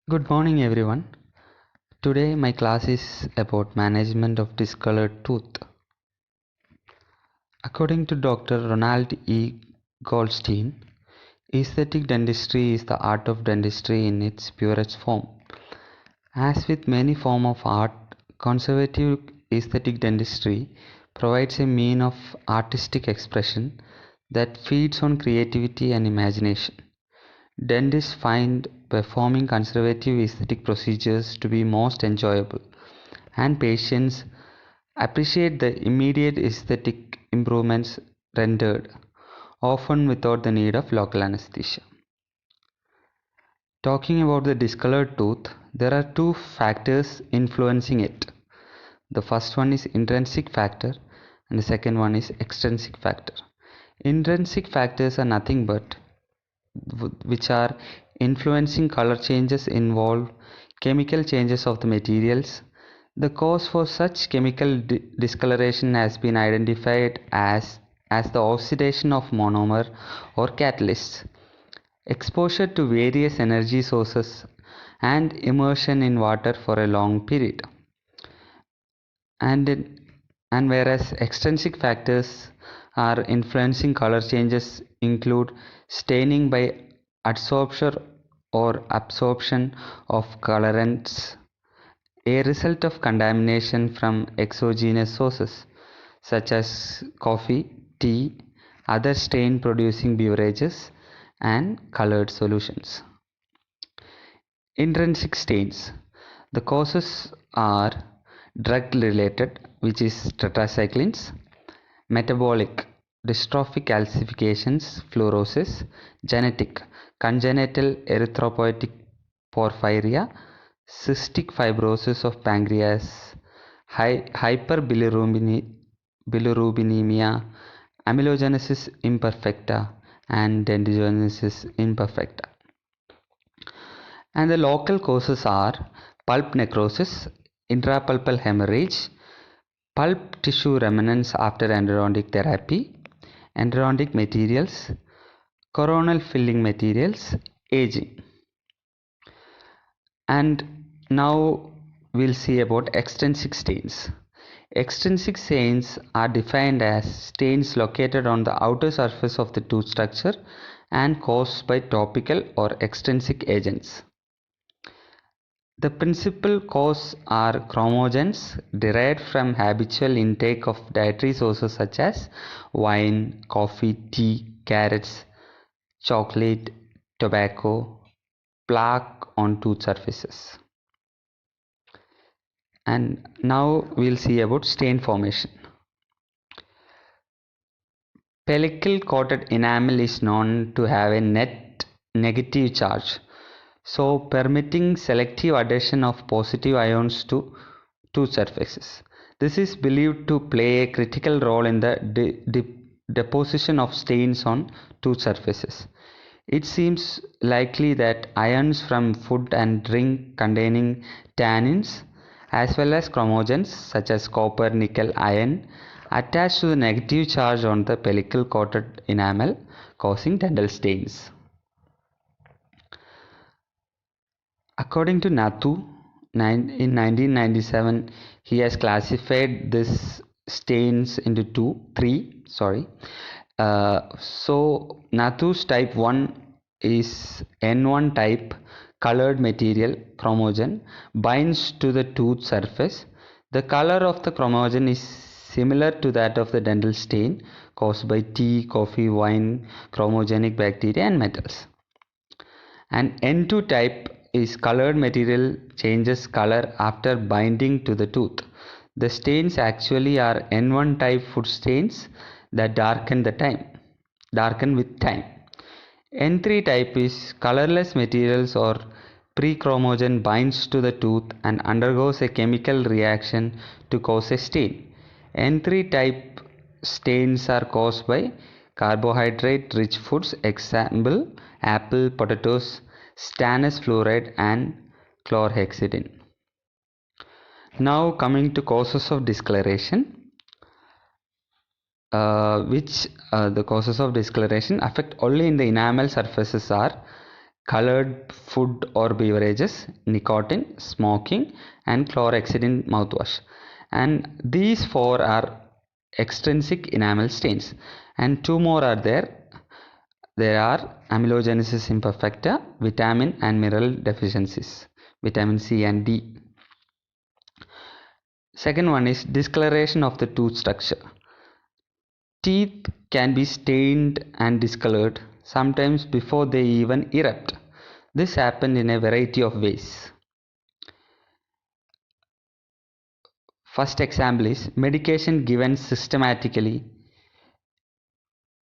Good morning, everyone. Today, my class is about management of discolored tooth. According to Dr. Ronald E. Goldstein, aesthetic dentistry is the art of dentistry in its purest form. As with many forms of art, conservative aesthetic dentistry provides a mean of artistic expression that feeds on creativity and imagination. Dentists find performing conservative aesthetic procedures to be most enjoyable, and patients appreciate the immediate aesthetic improvements rendered, often without the need of local anesthesia. Talking about the discolored tooth, there are two factors influencing it. The first one is intrinsic factor, and the second one is extrinsic factor. Intrinsic factors are nothing but which are influencing color changes involve chemical changes of the materials. The cause for such chemical discoloration has been identified as the oxidation of monomer or catalysts, exposure to various energy sources, and immersion in water for a long period. And, and whereas extrinsic factors are influencing color changes include staining by adsorption or absorption of colorants, a result of contamination from exogenous sources such as coffee, tea, other stain producing beverages, and colored solutions. Intrinsic stains. The causes are drug related, which is tetracyclines, metabolic, dystrophic calcifications, fluorosis, genetic, congenital erythropoietic porphyria, cystic fibrosis of pancreas, hyperbilirubinemia, amelogenesis imperfecta, and dendrogenesis imperfecta. And the local causes are pulp necrosis, intrapulpal hemorrhage, pulp tissue remnants after endodontic therapy, endodontic materials, coronal filling materials, aging. And now we'll see about extrinsic stains. Extrinsic stains are defined as stains located on the outer surface of the tooth structure and caused by topical or extrinsic agents. The principal cause are chromogens derived from habitual intake of dietary sources such as wine, coffee, tea, carrots, chocolate, tobacco, plaque on tooth surfaces. And now we'll see about stain formation. Pellicle coated enamel is known to have a net negative charge, so permitting selective adhesion of positive ions to tooth surfaces. This is believed to play a critical role in the deposition of stains on tooth surfaces. It seems likely that ions from food and drink containing tannins as well as chromogens such as copper, nickel, iron attach to the negative charge on the pellicle coated enamel, causing dental stains. According to Nathu, in 1997, he has classified these stains into three. So Nathu's type 1 is N1 type colored material chromogen binds to the tooth surface. The color of the chromogen is similar to that of the dental stain caused by tea, coffee, wine, chromogenic bacteria and metals. And N2 type is colored material changes color after binding to the tooth. The stains actually are N1 type food stains that darken with time. N3 type is colorless materials or pre-chromogen binds to the tooth and undergoes a chemical reaction to cause a stain. N3 type stains are caused by carbohydrate rich foods, example apple, potatoes, stannous fluoride and chlorhexidine. Now coming to causes of discoloration, the causes of discoloration affect only in the enamel surfaces are colored food or beverages, nicotine, smoking, and chlorhexidine in mouthwash. And these four are extrinsic enamel stains, and two more are there. There are amelogenesis imperfecta, vitamin and mineral deficiencies, vitamin C and D. Second one is discoloration of the tooth structure. Teeth can be stained and discolored, sometimes before they even erupt. This happens in a variety of ways. First example is medication given systematically,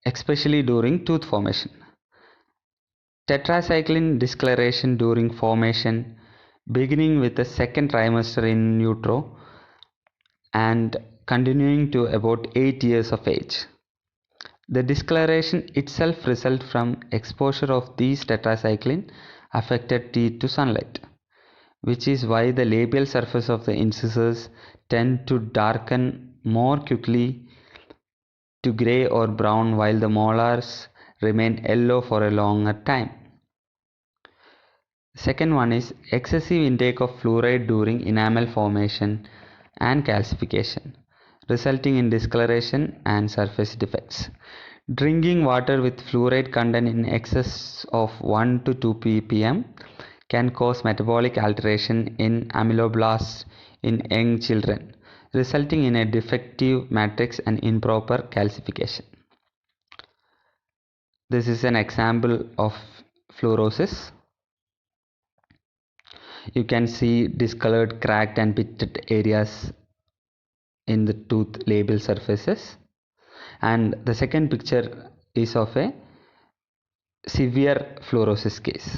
especially during tooth formation. Tetracycline discoloration during formation, beginning with the second trimester in utero and continuing to about 8 years of age. The discoloration itself results from exposure of these tetracycline affected teeth to sunlight, which is why the labial surface of the incisors tend to darken more quickly to grey or brown while the molars remain yellow for a longer time. Second one is excessive intake of fluoride during enamel formation and calcification, resulting in discoloration and surface defects. Drinking water with fluoride content in excess of 1 to 2 ppm can cause metabolic alteration in ameloblasts in young children, resulting in a defective matrix and improper calcification. This is an example of fluorosis. You can see discolored, cracked and pitted areas in the tooth labial surfaces. And the second picture is of a severe fluorosis case.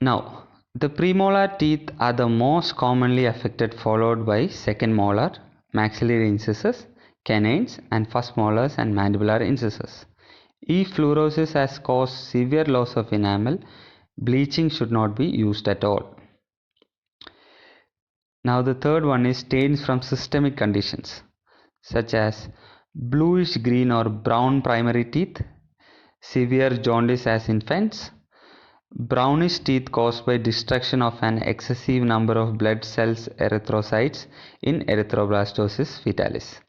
Now, the premolar teeth are the most commonly affected, followed by second molar, maxillary incisors, canines, and first molars and mandibular incisors. If fluorosis has caused severe loss of enamel, bleaching should not be used at all. Now the third one is stains from systemic conditions such as bluish green or brown primary teeth, severe jaundice as infants, brownish teeth caused by destruction of an excessive number of blood cells erythrocytes in erythroblastosis fetalis.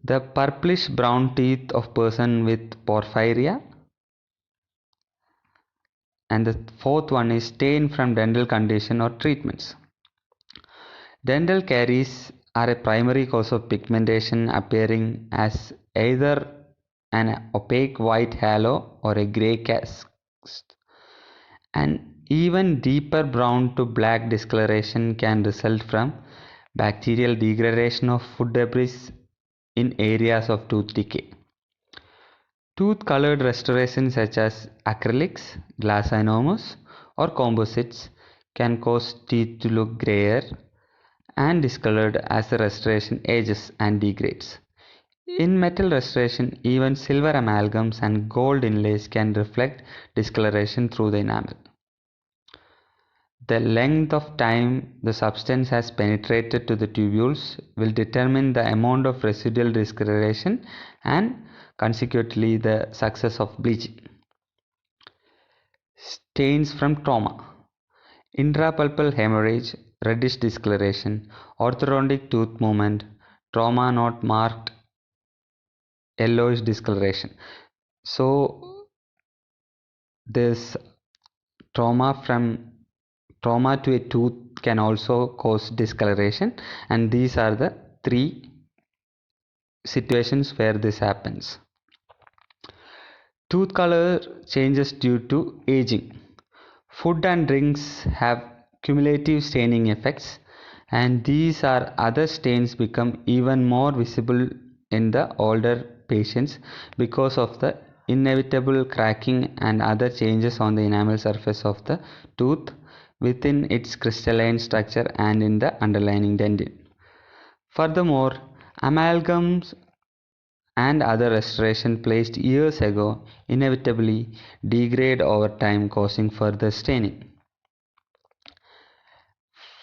The purplish brown teeth of person with porphyria. And the fourth one is stain from dental condition or treatments. Dental caries are a primary cause of pigmentation, appearing as either an opaque white halo or a gray cast. An even deeper brown to black discoloration can result from bacterial degradation of food debris in areas of tooth decay. Tooth colored restoration such as acrylics, glass ionomers, or composites can cause teeth to look grayer and discolored as the restoration ages and degrades. In metal restoration, even silver amalgams and gold inlays can reflect discoloration through the enamel. The length of time the substance has penetrated to the tubules will determine the amount of residual discoloration and consequently the success of bleaching. Stains from trauma. Intrapulpal hemorrhage, reddish discoloration, orthodontic tooth movement, trauma not marked, yellowish discoloration. So this trauma to a tooth can also cause discoloration, and these are the three situations where this happens. Tooth color changes due to aging. Food and drinks have cumulative staining effects, and these are other stains become even more visible in the older patients because of the inevitable cracking and other changes on the enamel surface of the tooth within its crystalline structure and in the underlying dentin. Furthermore, amalgams and other restoration placed years ago inevitably degrade over time, causing further staining.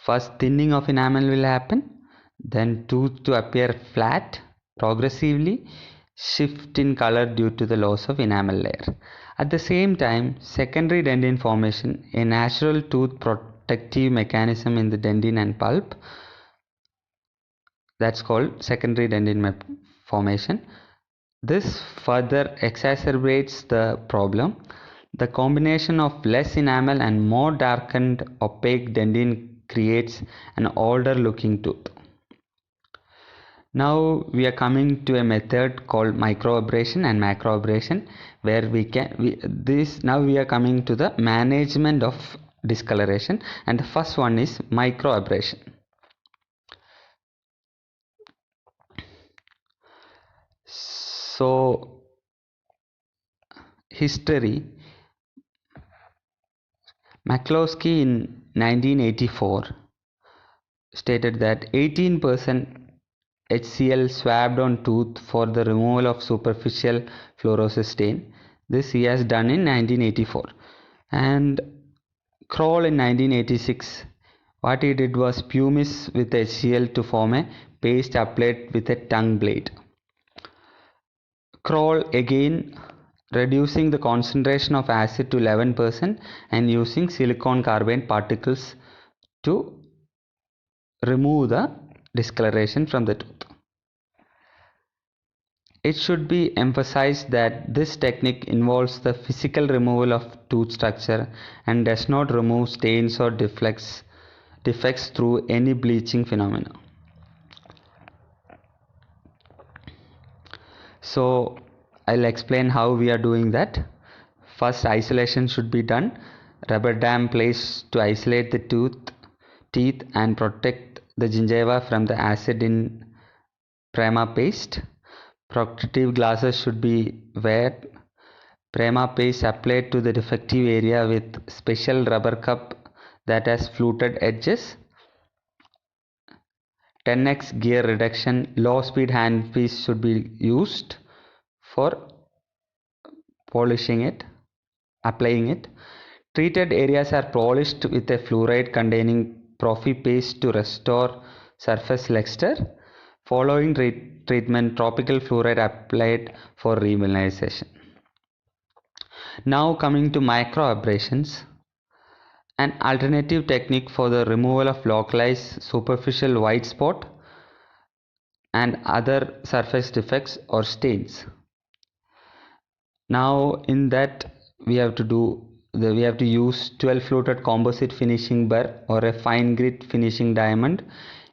First, thinning of enamel will happen, then tooth to appear flat progressively, shift in color due to the loss of enamel layer. At the same time, secondary dentin formation, a natural tooth protective mechanism in the dentin and pulp, that's called secondary dentin formation. This further exacerbates the problem. The combination of less enamel and more darkened opaque dentin creates an older looking tooth. Now we are coming to a method called microabrasion and macroabrasion, where now we are coming to the management of discoloration, and the first one is microabrasion. So history, McCloskey in 1984 stated that 18% HCl swabbed on tooth for the removal of superficial fluorosis stain. This he has done in 1984. And Kroll in 1986, what he did was pumice with HCl to form a paste applied with a tongue blade. Kroll again reducing the concentration of acid to 11% and using silicon carbide particles to remove the discoloration from the tooth. It should be emphasized that this technique involves the physical removal of tooth structure and does not remove stains or defects through any bleaching phenomena. So I'll explain how we are doing that. First, isolation should be done. Rubber dam placed to isolate the teeth and protect the gingiva from the acid in Prima paste. Protective glasses should be worn. Prima paste applied to the defective area with special rubber cup that has fluted edges. 10x gear reduction, low speed handpiece should be used for applying it. Treated areas are polished with a fluoride containing prophy paste to restore surface luster. Following treatment, tropical fluoride applied for remineralization. Now coming to microabrasions, an alternative technique for the removal of localized superficial white spot and other surface defects or stains. Now in that we have to use 12 fluted composite finishing burr or a fine grit finishing diamond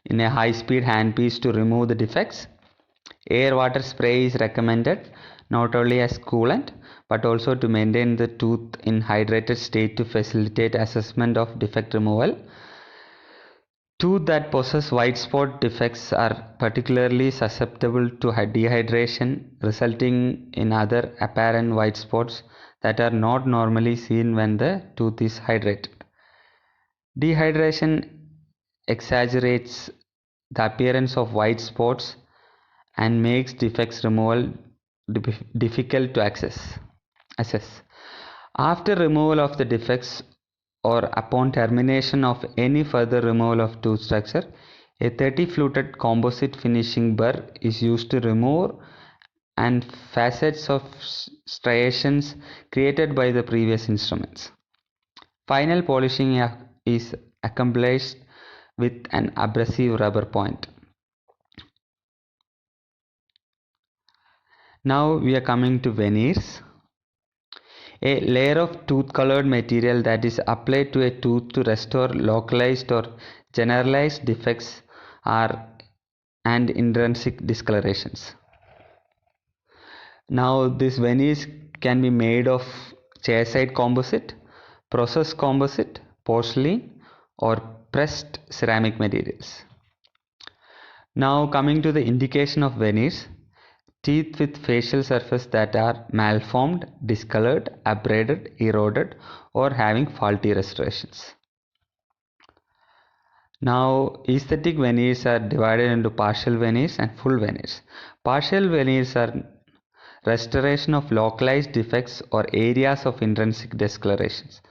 in a high speed handpiece to remove the defects. Air water spray is recommended not only as coolant but also to maintain the tooth in hydrated state to facilitate assessment of defect removal. Tooth that possess white spot defects are particularly susceptible to dehydration, resulting in other apparent white spots that are not normally seen when the tooth is hydrated. Dehydration exaggerates the appearance of white spots and makes defects removal difficult to assess. After removal of the defects or upon termination of any further removal of tooth structure, a 30 fluted composite finishing burr is used to remove and facets of striations created by the previous instruments. Final polishing is accomplished with an abrasive rubber point. Now we are coming to veneers. A layer of tooth colored material that is applied to a tooth to restore localized or generalized defects and intrinsic discolorations. Now this veneers can be made of chairside composite, processed composite, porcelain or pressed ceramic materials. Now coming to the indication of veneers. Teeth with facial surface that are malformed, discolored, abraded, eroded or having faulty restorations. Now aesthetic veneers are divided into partial veneers and full veneers. Partial veneers are restoration of localized defects or areas of intrinsic discolorations.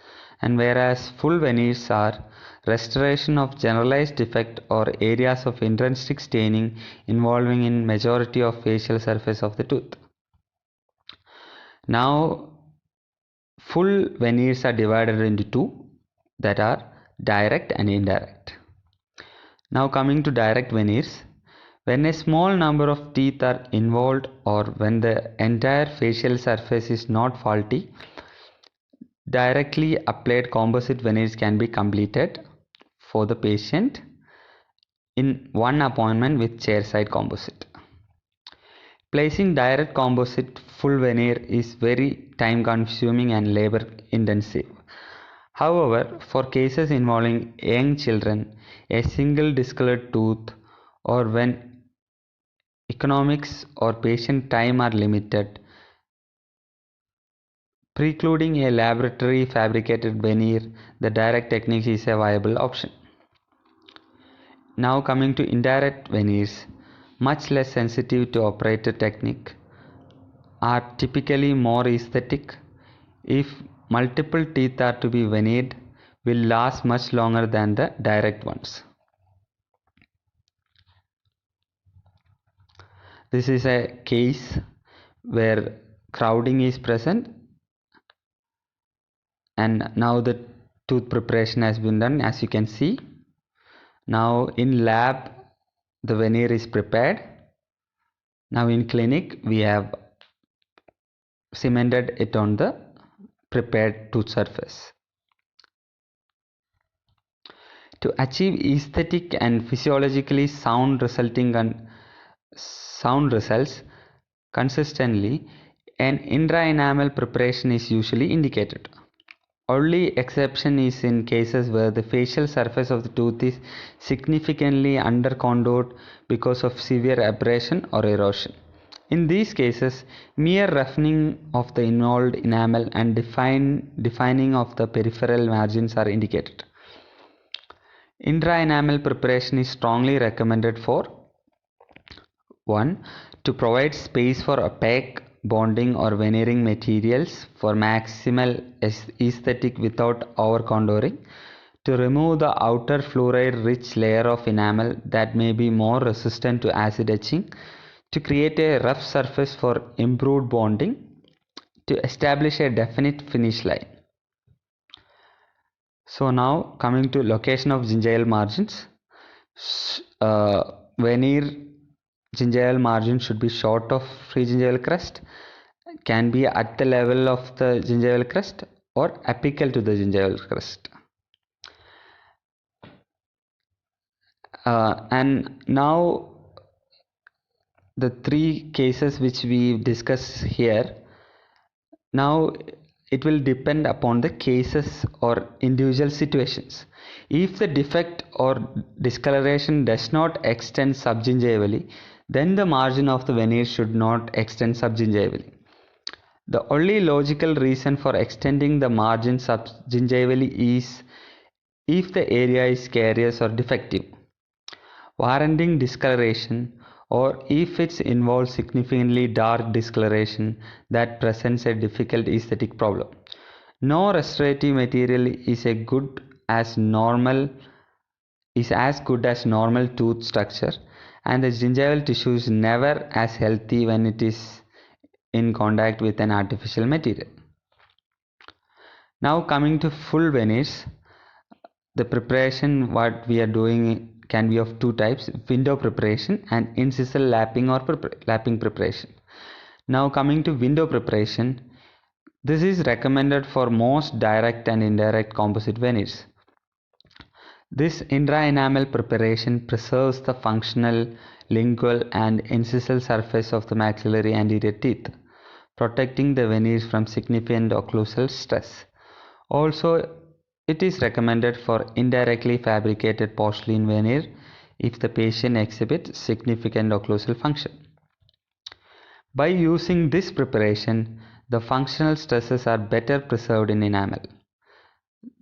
and whereas full veneers are restoration of generalized defect or areas of intrinsic staining involving in majority of facial surface of the tooth. Now, full veneers are divided into two, that are direct and indirect. Now coming to direct veneers, when a small number of teeth are involved or when the entire facial surface is not faulty, directly applied composite veneers can be completed for the patient in one appointment with chairside composite. Placing direct composite full veneer is very time consuming and labor intensive. However, for cases involving young children, a single discolored tooth, or when economics or patient time are limited, precluding a laboratory fabricated veneer, the direct technique is a viable option. Now coming to indirect veneers, much less sensitive to operator technique, are typically more aesthetic. If multiple teeth are to be veneered, will last much longer than the direct ones. This is a case where crowding is present, and now the tooth preparation has been done, as you can see. Now in lab the veneer is prepared. Now in clinic we have cemented it on the prepared tooth surface. To achieve aesthetic and physiologically sound results consistently, an intraenamel preparation is usually indicated. Only exception is in cases where the facial surface of the tooth is significantly under-contoured because of severe abrasion or erosion. In these cases, mere roughening of the involved enamel and defining of the peripheral margins are indicated. Intraenamel preparation is strongly recommended for 1. To provide space for opaque bonding or veneering materials for maximal aesthetic without over contouring, to remove the outer fluoride rich layer of enamel that may be more resistant to acid etching, to create a rough surface for improved bonding, to establish a definite finish line. So now coming to location of gingival margins, veneer gingival margin should be short of free gingival crest, can be at the level of the gingival crest or apical to the gingival crest. And now the three cases which we discuss here, now it will depend upon the cases or individual situations. If the defect or discoloration does not extend subgingivally, then the margin of the veneer should not extend subgingivally. The only logical reason for extending the margin subgingivally is if the area is carious or defective, warranting discoloration, or if it involves significantly dark discoloration that presents a difficult aesthetic problem. No restorative material is as good as normal tooth structure, and the gingival tissue is never as healthy when it is in contact with an artificial material. Now coming to full veneers, the preparation what we are doing can be of two types: window preparation and incisal lapping or lapping preparation. Now coming to window preparation, this is recommended for most direct and indirect composite veneers. This intraenamel preparation preserves the functional lingual and incisal surface of the maxillary anterior teeth, protecting the veneers from significant occlusal stress. Also, it is recommended for indirectly fabricated porcelain veneer if the patient exhibits significant occlusal function. By using this preparation, the functional stresses are better preserved in enamel.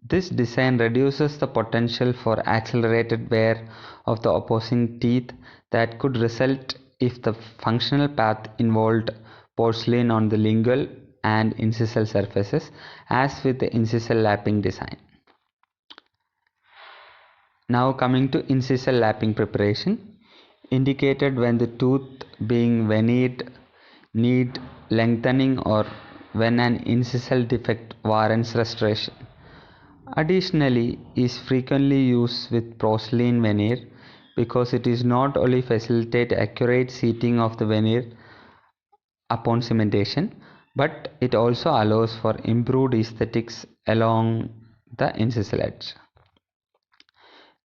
This design reduces the potential for accelerated wear of the opposing teeth that could result if the functional path involved porcelain on the lingual and incisal surfaces as with the incisal lapping design. Now coming to incisal lapping preparation, indicated when the tooth being veneered need lengthening or when an incisal defect warrants restoration. Additionally, is frequently used with porcelain veneer because it is not only facilitate accurate seating of the veneer upon cementation, but it also allows for improved aesthetics along the incisal edge.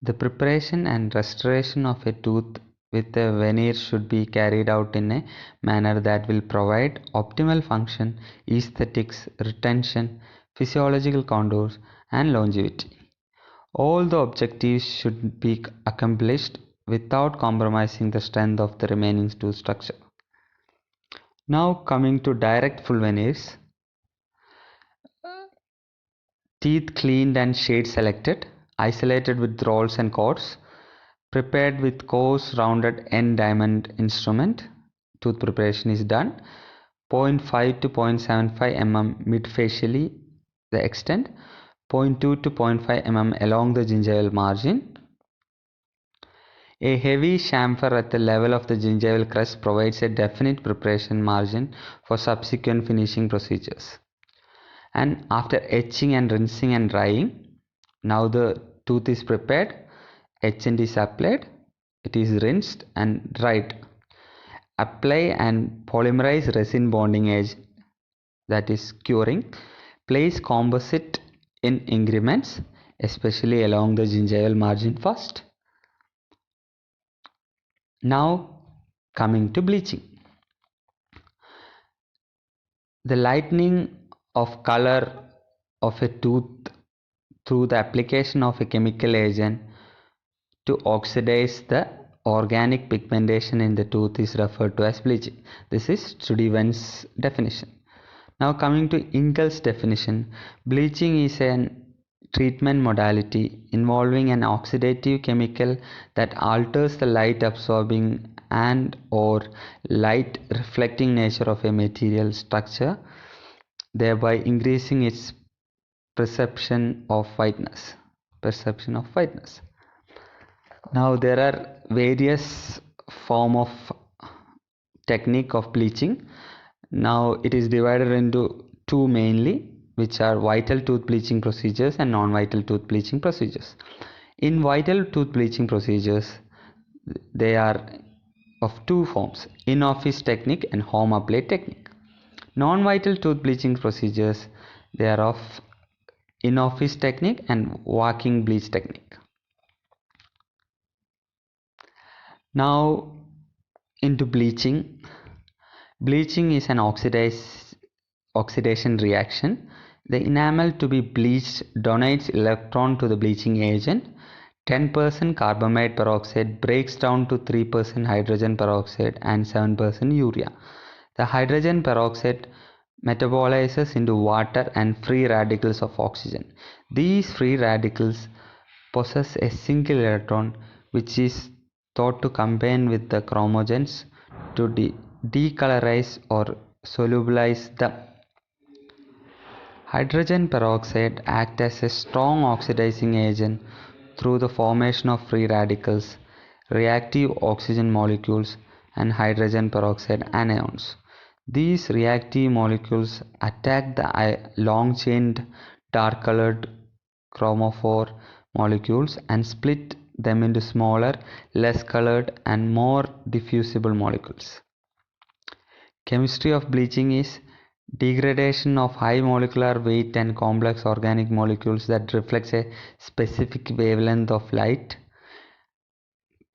The preparation and restoration of a tooth with a veneer should be carried out in a manner that will provide optimal function, aesthetics, retention, physiological contours, and longevity. All the objectives should be accomplished without compromising the strength of the remaining tooth structure. Now coming to direct full veneers. Teeth cleaned and shade selected, isolated with rolls and cords, prepared with coarse rounded end diamond instrument. Tooth preparation is done. 0.5 to 0.75 mm mid-facially the extent, 0.2 to 0.5 mm along the gingival margin. A heavy chamfer at the level of the gingival crest provides a definite preparation margin for subsequent finishing procedures. And after etching and rinsing and drying, now the tooth is prepared, etchant is applied, it is rinsed and dried. Apply and polymerize resin bonding agent, that is curing. Place composite in increments, especially along the gingival margin first. Now coming to bleaching. The lightening of color of a tooth through the application of a chemical agent to oxidize the organic pigmentation in the tooth is referred to as bleaching. This is Stuyvesant's definition. Now coming to Ingalls definition, bleaching is an treatment modality involving an oxidative chemical that alters the light absorbing and or light reflecting nature of a material structure, thereby increasing its perception of whiteness. Now there are various form of technique of bleaching. Now it is divided into two mainly, which are vital tooth bleaching procedures and non-vital tooth bleaching procedures. In vital tooth bleaching procedures, they are of two forms: in-office technique and home applied technique. Non-vital tooth bleaching procedures, they are of in-office technique and walking bleach technique. Now into bleaching. Bleaching is an oxidation reaction. The enamel to be bleached donates electron to the bleaching agent. 10% carbamide peroxide breaks down to 3% hydrogen peroxide and 7% urea. The hydrogen peroxide metabolizes into water and free radicals of oxygen. These free radicals possess a single electron, which is thought to combine with the chromogens to decolorize or solubilize them. Hydrogen peroxide acts as a strong oxidizing agent through the formation of free radicals, reactive oxygen molecules, and hydrogen peroxide anions. These reactive molecules attack the long-chained dark-colored chromophore molecules and split them into smaller, less colored, and more diffusible molecules. Chemistry of bleaching is degradation of high molecular weight and complex organic molecules that reflects a specific wavelength of light,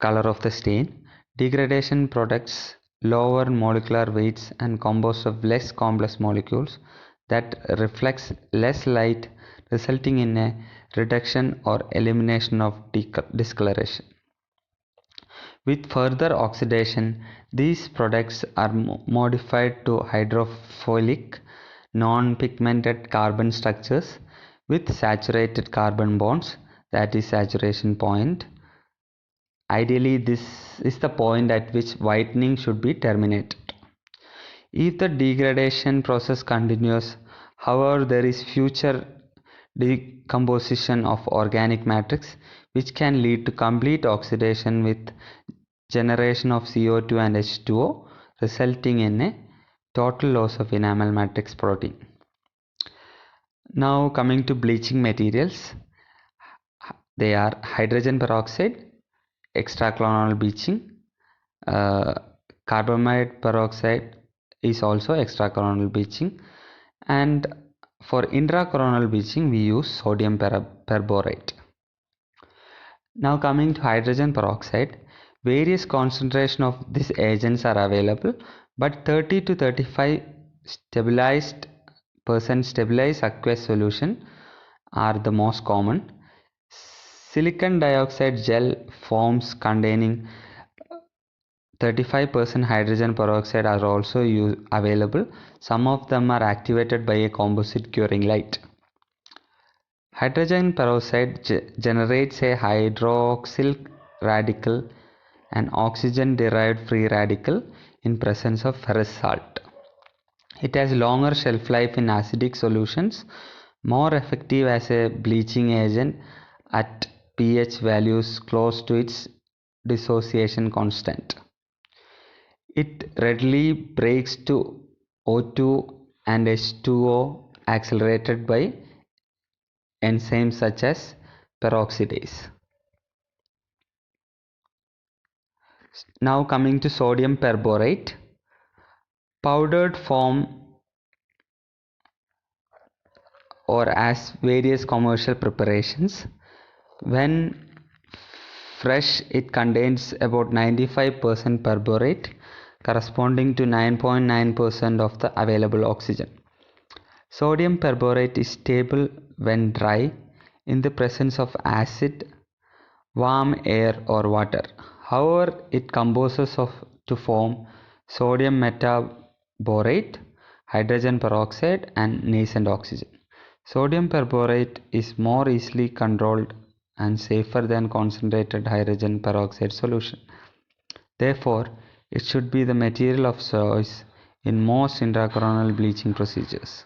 color of the stain. Degradation products lower molecular weights and composed of less complex molecules that reflects less light, resulting in a reduction or elimination of discoloration. With further oxidation, these products are modified to hydrophilic, non-pigmented carbon structures with saturated carbon bonds, that is saturation point. Ideally, this is the point at which whitening should be terminated. If the degradation process continues, however, there is future decomposition of organic matrix which can lead to complete oxidation with generation of CO2 and H2O, resulting in a total loss of enamel matrix protein. Now coming to bleaching materials, they are hydrogen peroxide, extracranial bleaching, carbamide peroxide is also extracranial bleaching, and for intracoronal bleaching we use sodium perborate. Now coming to hydrogen peroxide, various concentration of these agents are available, but 30 to 35 stabilized aqueous solution are the most common. Silicon dioxide gel forms containing 35% hydrogen peroxide are also available. Some of them are activated by a composite curing light. Hydrogen peroxide generates a hydroxyl radical, an oxygen derived free radical in presence of ferrous salt. It has longer shelf life in acidic solutions, more effective as a bleaching agent at pH values close to its dissociation constant. It readily breaks to O2 and H2O accelerated by enzymes such as peroxidase. Now coming to sodium perborate, powdered form or as various commercial preparations. When fresh, it contains about 95% perborate corresponding to 9.9% of the available oxygen. Sodium perborate is stable when dry in the presence of acid, warm air or water. However, it composes to form sodium metaborate, hydrogen peroxide and nascent oxygen. Sodium perborate is more easily controlled and safer than concentrated hydrogen peroxide solution. Therefore, it should be the material of choice in most intracoronal bleaching procedures.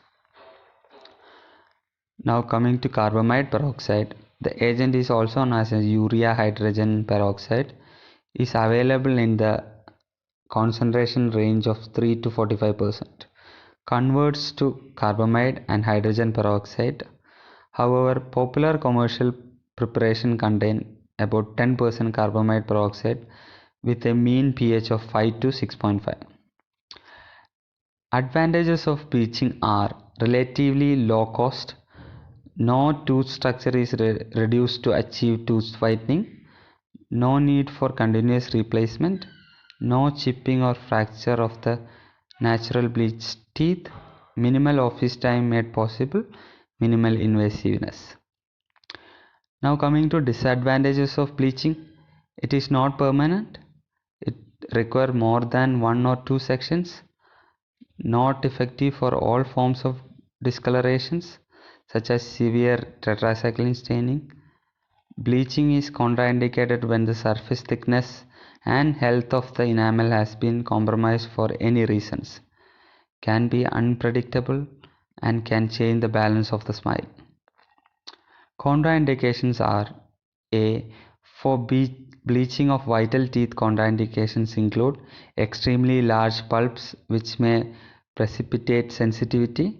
Now coming to carbamide peroxide, the agent is also known as urea hydrogen peroxide, is available in the concentration range of 3 to 45%. Converts to carbamide and hydrogen peroxide. However, popular commercial preparation contain about 10% carbamide peroxide with a mean pH of 5 to 6.5. Advantages of bleaching are relatively low cost, no tooth structure is reduced to achieve tooth whitening, no need for continuous replacement, no chipping or fracture of the natural bleached teeth, minimal office time made possible, minimal invasiveness. Now coming to disadvantages of bleaching, it is not permanent, it requires more than 1 or 2 sections, not effective for all forms of discolorations such as severe tetracycline staining. Bleaching is contraindicated when the surface thickness and health of the enamel has been compromised for any reasons, can be unpredictable and can change the balance of the smile. Contraindications are A. For bleaching of vital teeth, contraindications include extremely large pulps which may precipitate sensitivity,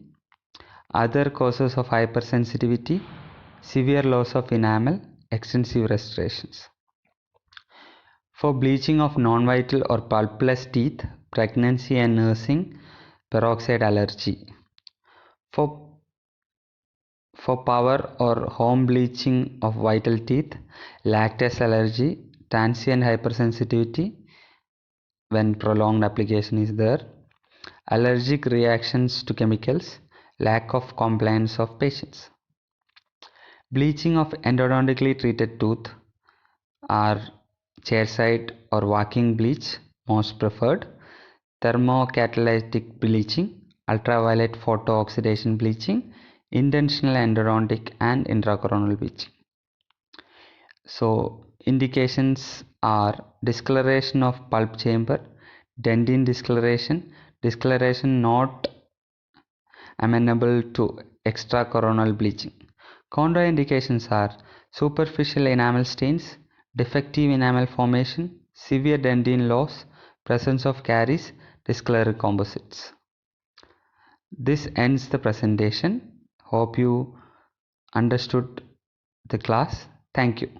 other causes of hypersensitivity, severe loss of enamel, extensive restorations. For bleaching of non-vital or pulpless teeth, pregnancy and nursing, peroxide allergy. For power or home bleaching of vital teeth, lactase allergy, transient hypersensitivity when prolonged application is there, allergic reactions to chemicals, lack of compliance of patients. Bleaching of endodontically treated tooth are chairside or walking bleach most preferred, thermocatalytic bleaching, ultraviolet photooxidation bleaching, intentional endodontic and intracoronal bleaching. So indications are discoloration of pulp chamber, dentine discoloration, discoloration not amenable to extracorneal bleaching. Contraindications are superficial enamel stains, defective enamel formation, severe dentine loss, presence of caries, discolored composites. This ends the presentation. Hope you understood the class. Thank you.